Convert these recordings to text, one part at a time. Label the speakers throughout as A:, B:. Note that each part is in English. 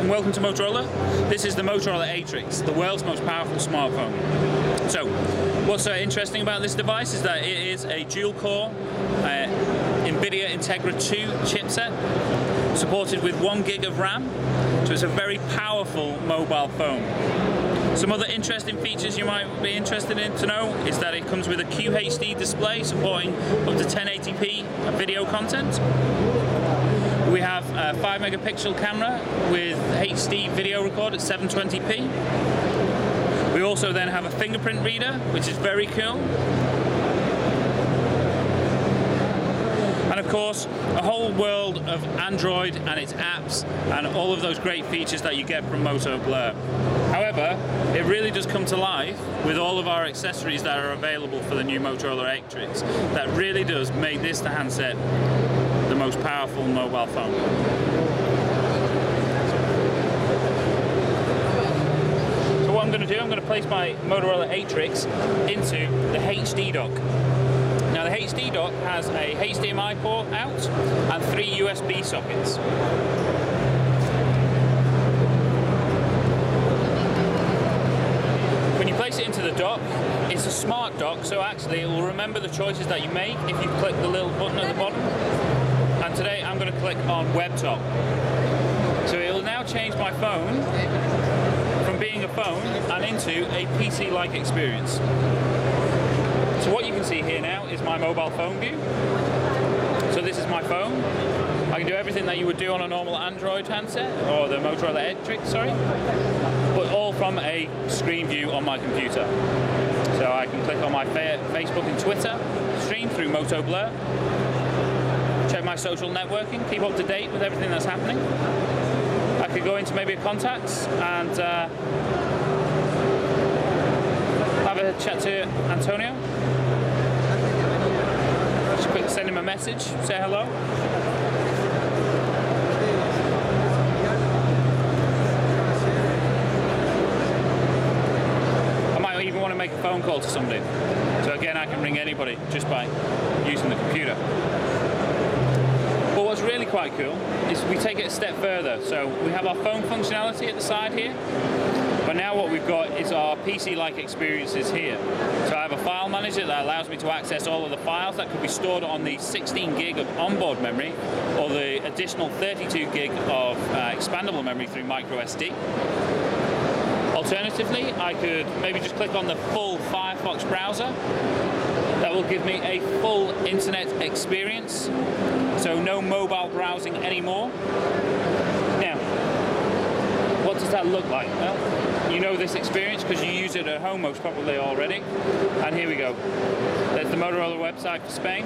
A: and welcome to Motorola. This is the Motorola Atrix, the world's most powerful smartphone. So, what's so interesting about this device is that it is a dual-core NVIDIA Integra 2 chipset, supported with 1 gig of RAM, so it's a very powerful mobile phone. Some other interesting features you might be interested in to know is that it comes with a QHD display supporting up to 1080p video content. We have a 5 megapixel camera with HD video record at 720p. We also then have a fingerprint reader, which is very cool. And of course, a whole world of Android and its apps and all of those great features that you get from Moto Blur. However, it really does come to life with all of our accessories that are available for the new Motorola Atrix. That really does make this the handset the most powerful mobile phone. So what I'm going to do, I'm going to place my Motorola Atrix into the HD dock. Now the HD dock has a HDMI port out and 3 USB sockets. When you place it into the dock, it's a smart dock, so actually it will remember the choices that you make if you click the little button at the bottom. And today I'm going to click on Web Top. So it will now change my phone from being a phone and into a PC-like experience. So what you can see here now is my mobile phone view. So this is my phone. I can do everything that you would do on a normal Android handset, or the Motorola Atrix, sorry, but all from a screen view on my computer. So I can click on my Facebook and Twitter, stream through Moto Blur, check my social networking, keep up to date with everything that's happening. I could go into maybe contacts and have a chat to Antonio. Just quickly send him a message, say hello. I might even want to make a phone call to somebody. So again, I can ring anybody just by using the computer. But what's really quite cool is we take it a step further. So we have our phone functionality at the side here, but now what we've got is our PC-like experiences here. So I have a file manager that allows me to access all of the files that could be stored on the 16 gig of onboard memory or the additional 32 gig of expandable memory through micro SD. Alternatively, I could maybe just click on the full Firefox browser. That will give me a full internet experience, so no mobile browsing anymore. Now, what does that look like? Well, you know this experience because you use it at home most probably already. And here we go. There's the Motorola website for Spain.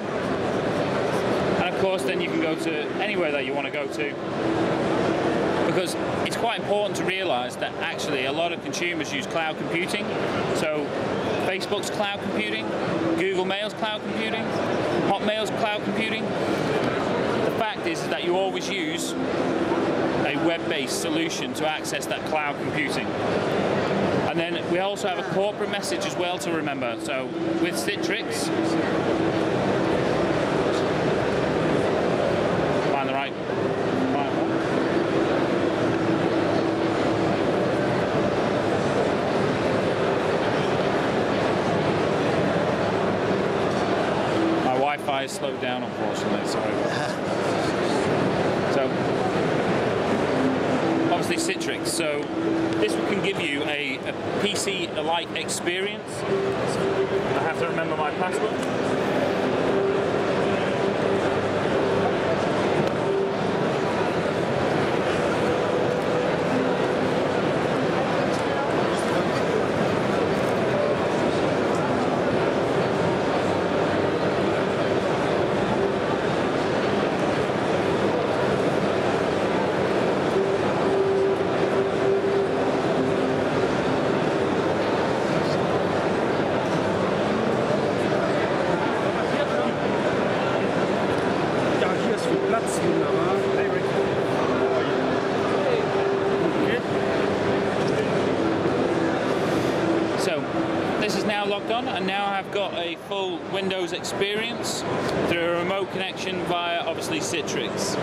A: And of course, then you can go to anywhere that you want to go to. Because it's quite important to realize that actually a lot of consumers use cloud computing. So Facebook's cloud computing, Google Mail's cloud computing, Hotmail's cloud computing. The fact is that you always use a web-based solution to access that cloud computing. And then we also have a corporate message as well to remember. So with Citrix, find the right one. Wi-Fi is slowed down, unfortunately, sorry. So, obviously Citrix, so this can give you a PC-like experience. I have to remember my password. locked on, and now I've got a full Windows experience through a remote connection via obviously Citrix.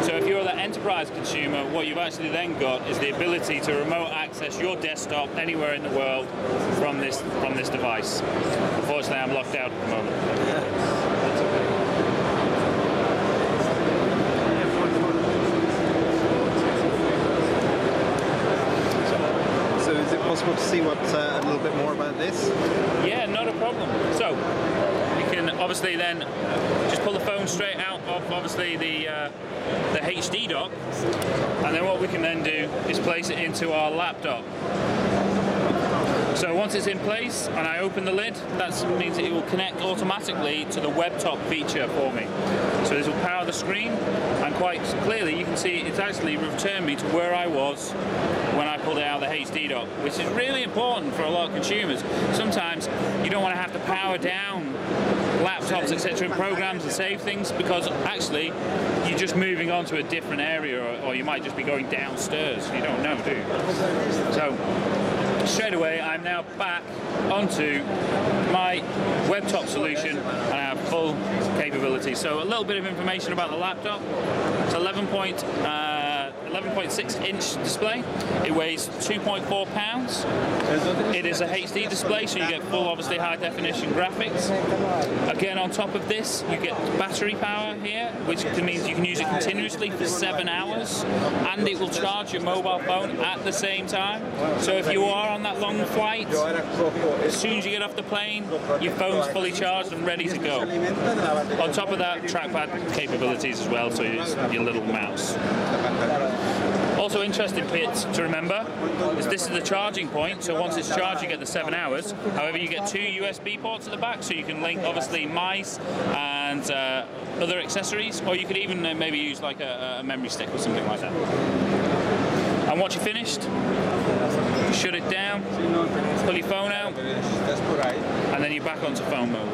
A: So if you're the enterprise consumer, what you've actually then got is the ability to remote access your desktop anywhere in the world from this device. Unfortunately, I'm locked out at the moment.
B: So is it possible to see what a little bit more about this?
A: Yeah, not a problem. So you can obviously then just pull the phone straight out of obviously the HD dock, and then what we can then do is place it into our laptop. So once it's in place and I open the lid, that means that it will connect automatically to the web top feature for me. So this will power the screen, and quite clearly you can see it's actually returned me to where I was when I pulled it out of the HD dock, which is really important for a lot of consumers. Sometimes you don't want to have to power down laptops, etc., and programs and save things, because actually you're just moving on to a different area, or you might just be going downstairs. You don't know, do you? So straight away I'm now back onto my web top solution, and I have full capability. So a little bit of information about the laptop. It's 11.6 inch display. It weighs 2.4 pounds. It is a HD display, so you get full, obviously, high definition graphics. Again, on top of this, you get battery power here, which means you can use it continuously for 7 hours, and it will charge your mobile phone at the same time. So if you are on that long flight, as soon as you get off the plane, your phone's fully charged and ready to go. On top of that, trackpad capabilities as well, so your little mouse. Also interesting bit to remember is this is the charging point, so once it's charged you get the 7 hours. However, you get 2 USB ports at the back, so you can link obviously mice and other accessories, or you could even maybe use like a memory stick or something like that. And once you're finished, shut it down, pull your phone out, and then you're back onto phone mode.